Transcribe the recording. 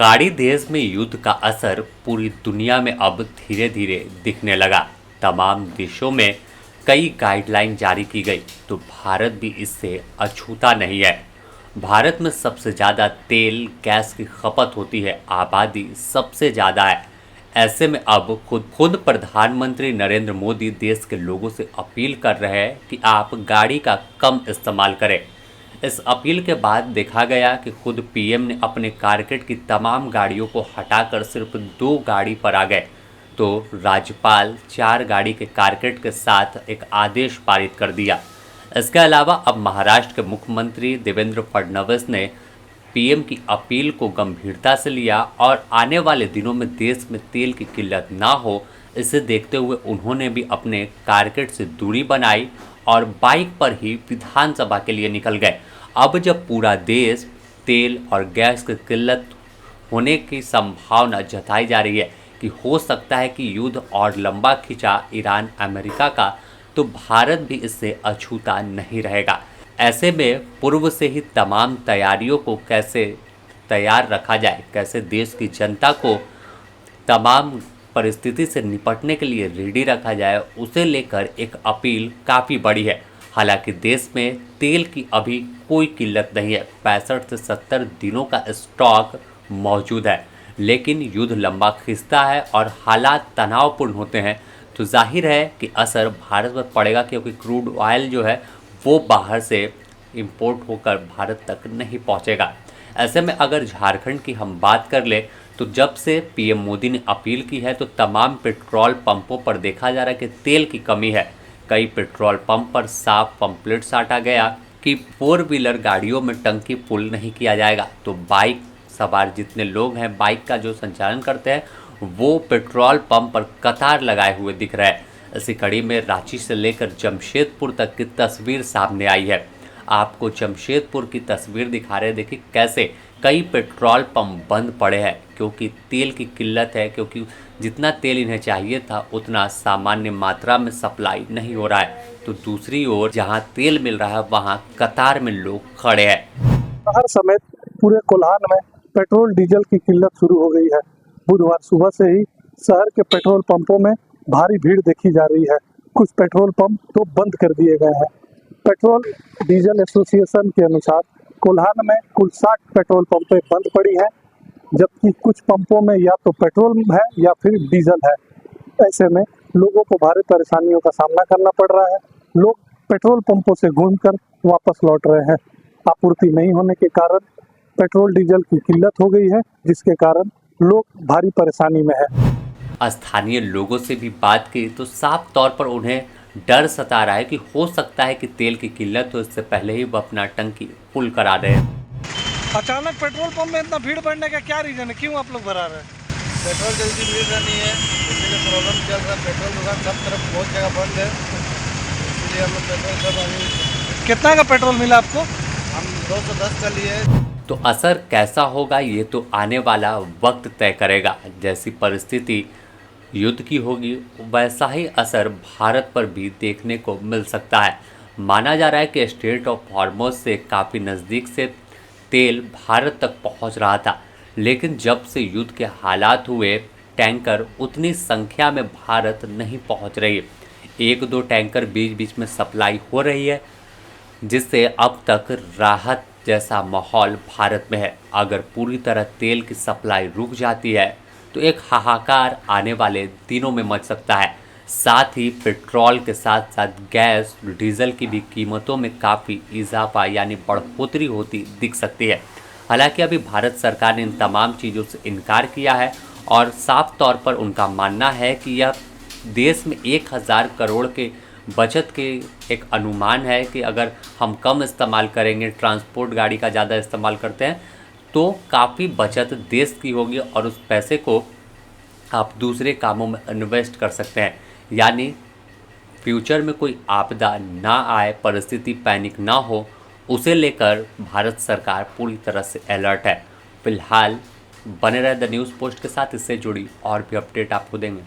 खाड़ी देश में युद्ध का असर पूरी दुनिया में अब धीरे धीरे दिखने लगा। तमाम देशों में कई गाइडलाइन जारी की गई, तो भारत भी इससे अछूता नहीं है। भारत में सबसे ज़्यादा तेल गैस की खपत होती है, आबादी सबसे ज़्यादा है। ऐसे में अब खुद प्रधानमंत्री नरेंद्र मोदी देश के लोगों से अपील कर रहे हैं कि आप गाड़ी का कम इस्तेमाल करें। इस अपील के बाद देखा गया कि खुद पीएम ने अपने कारकेट की तमाम गाड़ियों को हटाकर सिर्फ 2 गाड़ी पर आ गए, तो राज्यपाल 4 गाड़ी के कारकेट के साथ एक आदेश पारित कर दिया। इसके अलावा अब महाराष्ट्र के मुख्यमंत्री देवेंद्र फडणवीस ने पीएम की अपील को गंभीरता से लिया और आने वाले दिनों में देश में तेल की किल्लत ना हो, इसे देखते हुए उन्होंने भी अपने कारकेट से दूरी बनाई और बाइक पर ही विधानसभा के लिए निकल गए। अब जब पूरा देश तेल और गैस की किल्लत होने की संभावना जताई जा रही है कि हो सकता है कि युद्ध और लंबा खिंचा ईरान अमेरिका का, तो भारत भी इससे अछूता नहीं रहेगा। ऐसे में पूर्व से ही तमाम तैयारियों को कैसे तैयार रखा जाए, कैसे देश की जनता को तमाम परिस्थिति से निपटने के लिए रेडी रखा जाए, उसे लेकर एक अपील काफ़ी बड़ी है। हालांकि देश में तेल की अभी कोई किल्लत नहीं है, 65 से 70 दिनों का स्टॉक मौजूद है। लेकिन युद्ध लंबा खिंचता है और हालात तनावपूर्ण होते हैं, तो जाहिर है कि असर भारत पर पड़ेगा, क्योंकि क्रूड ऑयल जो है वो बाहर से इंपोर्ट होकर भारत तक नहीं पहुंचेगा। ऐसे में अगर झारखंड की हम बात कर ले, तो जब से पीएम मोदी ने अपील की है तो तमाम पेट्रोल पंपों पर देखा जा रहा है कि तेल की कमी है। कई पेट्रोल पंप पर साफ पंपलेट साटा गया कि 4 व्हीलर गाड़ियों में टंकी फुल नहीं किया जाएगा, तो बाइक सवार जितने लोग हैं, बाइक का जो संचालन करते हैं, वो पेट्रोल पंप पर कतार लगाए हुए दिख रहे हैं। इसी कड़ी में रांची से लेकर जमशेदपुर तक की तस्वीर सामने आई है। आपको जमशेदपुर की तस्वीर दिखा रहे हैं, देखिए कैसे कई पेट्रोल पंप बंद पड़े हैं, क्योंकि तेल की किल्लत है, क्योंकि जितना तेल इन्हें चाहिए था उतना सामान्य मात्रा में सप्लाई नहीं हो रहा है। तो दूसरी ओर जहां तेल मिल रहा है वहां कतार में लोग खड़े हैं। शहर समेत पूरे कोल्हान में पेट्रोल डीजल की किल्लत शुरू हो गई है। बुधवार सुबह से ही शहर के पेट्रोल पंपों में भारी भीड़ देखी जा रही है। कुछ पेट्रोल पंप तो बंद कर दिए गए हैं। पेट्रोल डीजल एसोसिएशन के अनुसार कोल्हान में कुल 60 पेट्रोल पंपें बंद पड़ी हैं, जबकि कुछ पंपों में या तो पेट्रोल है या फिर डीजल है। ऐसे में लोगों को भारी परेशानियों का सामना करना पड़ रहा है। लोग पेट्रोल पंपों से घूमकर वापस लौट रहे हैं। आपूर्ति नहीं होने के कारण पेट्रोल डीजल की किल्लत हो गई है, जिसके कारण लोग भारी परेशानी में है। स्थानीय लोगों से भी बात की तो साफ तौर पर उन्हें डर सता रहा है कि हो सकता है कि तेल की किल्लत हो, इससे पहले ही वो अपना टंकी फुल करा रहे हैं। अचानक पेट्रोल पंप में इतना भीड़ बढ़ने का क्या रीजन है, क्यों आप लोग भरा रहे हैं? पेट्रोल जल्दी मिल रहा नहीं है, इसीलिए प्रॉब्लम चल रहा है। पेट्रोल दुकान सब तरफ बहुत जगह बंद है, इसलिए हम लोग पेट्रोल सब अभी। कितना का पेट्रोल मिला आपको? हम 210 का लिए। तो असर कैसा होगा ये तो आने वाला वक्त तय करेगा। जैसी परिस्थिति युद्ध की होगी वैसा ही असर भारत पर भी देखने को मिल सकता है। माना जा रहा है कि स्ट्रेट ऑफ हॉर्मुज़ से काफ़ी नज़दीक से तेल भारत तक पहुंच रहा था, लेकिन जब से युद्ध के हालात हुए टैंकर उतनी संख्या में भारत नहीं पहुंच रही। 1-2 टैंकर बीच बीच में सप्लाई हो रही है, जिससे अब तक राहत जैसा माहौल भारत में है। अगर पूरी तरह तेल की सप्लाई रुक जाती है तो एक हाहाकार आने वाले दिनों में मच सकता है। साथ ही पेट्रोल के साथ साथ गैस डीजल की भी कीमतों में काफ़ी इजाफा यानी बढ़ोतरी होती दिख सकती है। हालांकि अभी भारत सरकार ने इन तमाम चीज़ों से इनकार किया है और साफ तौर पर उनका मानना है कि यह देश में 1000 करोड़ के बचत के एक अनुमान है कि अगर हम कम इस्तेमाल करेंगे, ट्रांसपोर्ट गाड़ी का ज़्यादा इस्तेमाल करते हैं, तो काफ़ी बचत देश की होगी और उस पैसे को आप दूसरे कामों में इन्वेस्ट कर सकते हैं। यानी फ्यूचर में कोई आपदा ना आए, परिस्थिति पैनिक ना हो, उसे लेकर भारत सरकार पूरी तरह से अलर्ट है। फिलहाल बने रहे द न्यूज़ पोस्ट के साथ, इससे जुड़ी और भी अपडेट आपको देंगे।